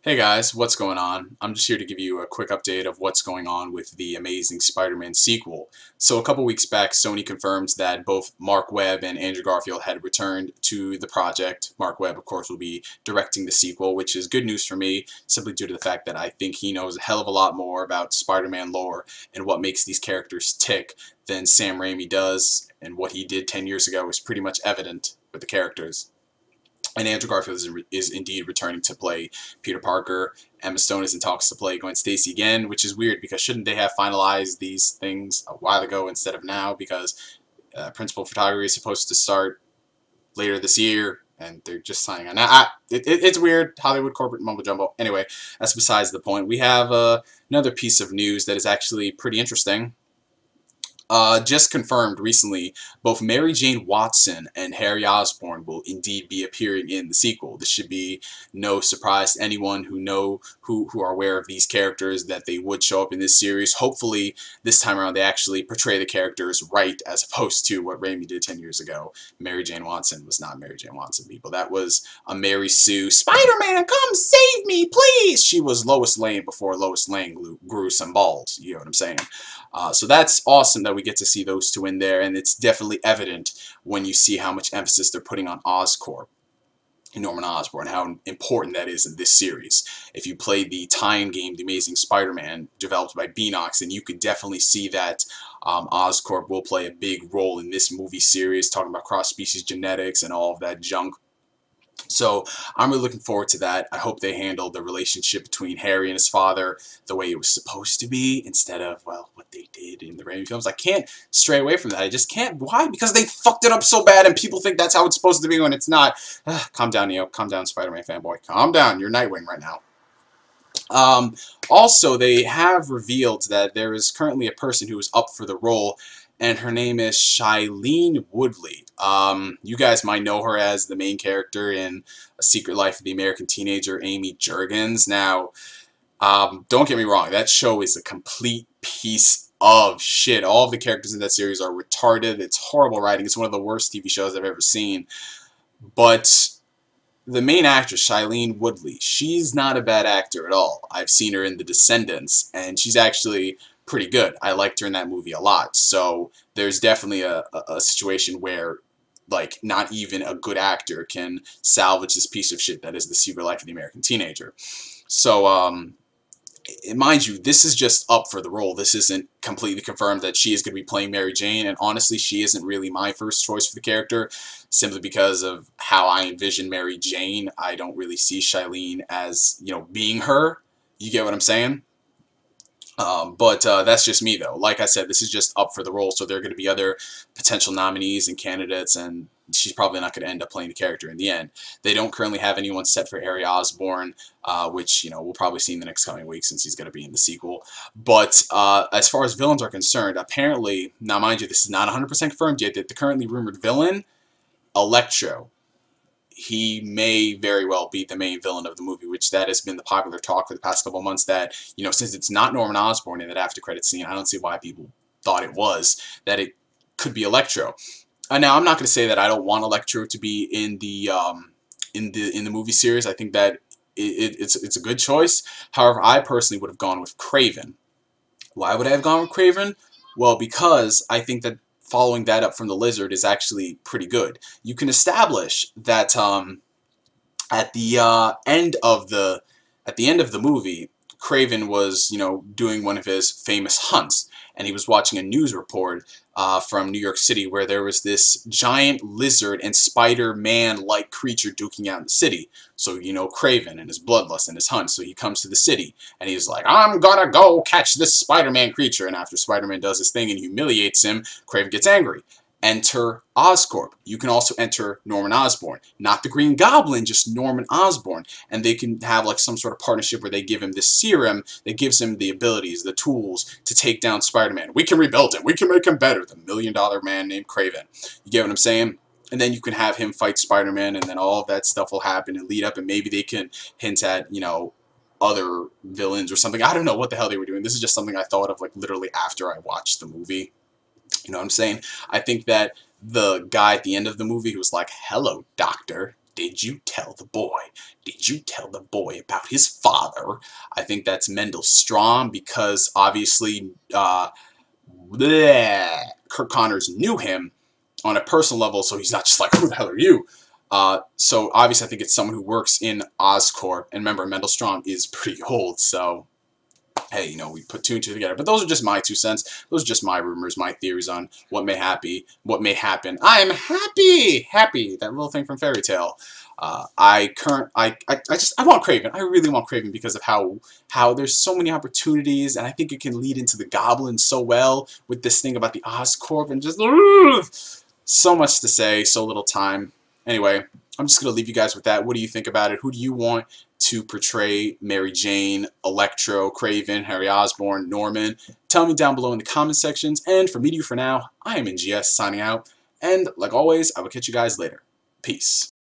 Hey guys, what's going on? I'm just here to give you a quick update of what's going on with the Amazing Spider-Man sequel. So a couple weeks back, Sony confirmed that both Mark Webb and Andrew Garfield had returned to the project. Mark Webb, of course, will be directing the sequel, which is good news for me, simply due to the fact that I think he knows a hell of a lot more about Spider-Man lore and what makes these characters tick than Sam Raimi does, and what he did 10 years ago is pretty much evident with the characters. And Andrew Garfield is indeed returning to play Peter Parker. Emma Stone is in talks to play Gwen Stacy again, which is weird because shouldn't they have finalized these things a while ago instead of now? Because principal photography is supposed to start later this year, and they're just signing on. Now, it's weird, Hollywood corporate mumbo jumbo. Anyway, that's besides the point. We have another piece of news that is actually pretty interesting. Just confirmed recently, both Mary Jane Watson and Harry Osborn will indeed be appearing in the sequel. This should be no surprise to anyone who are aware of these characters that they would show up in this series. Hopefully, this time around they actually portray the characters right as opposed to what Raimi did 10 years ago. Mary Jane Watson was not Mary Jane Watson, people. That was a Mary Sue, Spider-Man, come save me, please! She was Lois Lane before Lois Lane grew some balls. You know what I'm saying? So that's awesome that we get to see those two in there, and it's definitely evident when you see how much emphasis they're putting on Oscorp and Norman Osborn, how important that is in this series. If you played the tie-in game, The Amazing Spider-Man, developed by Beanox, then you could definitely see that Oscorp will play a big role in this movie series, talking about cross-species genetics and all of that junk. So I'm really looking forward to that. I hope they handle the relationship between Harry and his father the way it was supposed to be, instead of, well, what they did in the Raimi films. I can't stray away from that. I just can't. Why? Because they fucked it up so bad and people think that's how it's supposed to be when it's not. Calm down, Neo. Calm down, Spider-Man fanboy. Calm down. You're Nightwing right now. Also, they have revealed that there is currently a person who is up for the role, and her name is Shailene Woodley. You guys might know her as the main character in A Secret Life of the American Teenager, Amy Juergens. Now, don't get me wrong, that show is a complete piece of shit. All of the characters in that series are retarded. It's horrible writing. It's one of the worst TV shows I've ever seen. But the main actress, Shailene Woodley, she's not a bad actor at all. I've seen her in The Descendants, and she's actually pretty good. I liked her in that movie a lot. So there's definitely a situation where, like, not even a good actor can salvage this piece of shit that is The Secret Life of the American Teenager. So, mind you, this is just up for the role. This isn't completely confirmed that she is going to be playing Mary Jane, and honestly, she isn't really my first choice for the character, simply because of how I envision Mary Jane. I don't really see Shailene as, you know, being her. You get what I'm saying? But that's just me, though. Like I said, this is just up for the role, so there are going to be other potential nominees and candidates, and she's probably not going to end up playing the character in the end. They don't currently have anyone set for Harry Osborn, which, you know, we'll probably see in the next coming weeks since he's going to be in the sequel. But as far as villains are concerned, apparently, now mind you, this is not 100% confirmed yet, that the currently rumored villain, Electro, he may very well be the main villain of the movie, which that has been the popular talk for the past couple months, that, you know, since it's not Norman Osborn in that after credit scene, I don't see why people thought it was, that it could be Electro. Now, I'm not going to say that I don't want Electro to be in the movie series. I think that it's a good choice. However, I personally would have gone with Kraven. Why would I have gone with Kraven? Well, because I think that following that up from the Lizard is actually pretty good. You can establish that at the end of the movie, Kraven was, you know, doing one of his famous hunts, and he was watching a news report from New York City where there was this giant lizard and Spider-Man-like creature duking out in the city. So, you know, Kraven and his bloodlust and his hunt. So he comes to the city, and he's like, I'm gonna go catch this Spider-Man creature. And after Spider-Man does his thing and humiliates him, Kraven gets angry. Enter Oscorp. You can also enter Norman Osborn. Not the Green Goblin, just Norman Osborn. And they can have like some sort of partnership where they give him this serum that gives him the abilities, the tools to take down Spider-Man. We can rebuild him. We can make him better. The $1,000,000 man named Kraven. You get what I'm saying? And then you can have him fight Spider-Man, and then all of that stuff will happen and lead up, and maybe they can hint at, you know, other villains or something. I don't know what the hell they were doing. This is just something I thought of like literally after I watched the movie. You know what I'm saying? I think that the guy at the end of the movie who was like, hello, doctor, Did you tell the boy? Did you tell the boy about his father? I think that's Mendel Stromm because obviously Kirk Connors knew him on a personal level, so he's not just like, who the hell are you? So obviously I think it's someone who works in Oscorp. And remember, Mendel Stromm is pretty old, so hey, we put two and two together. But those are just my 2 cents. Those are just my rumors, my theories on what may happen. I am happy. That little thing from Fairy Tale. I want Craven. I really want Craven because of how there's so many opportunities, and I think it can lead into the Goblin so well with this thing about the Oscorp and just so much to say, so little time. Anyway, I'm just gonna leave you guys with that. What do you think about it? Who do you want to portray Mary Jane, Electro, Craven, Harry Osborn, Norman? Tell me down below in the comment sections. And for me to you for now, I am NGS signing out. And like always, I will catch you guys later. Peace.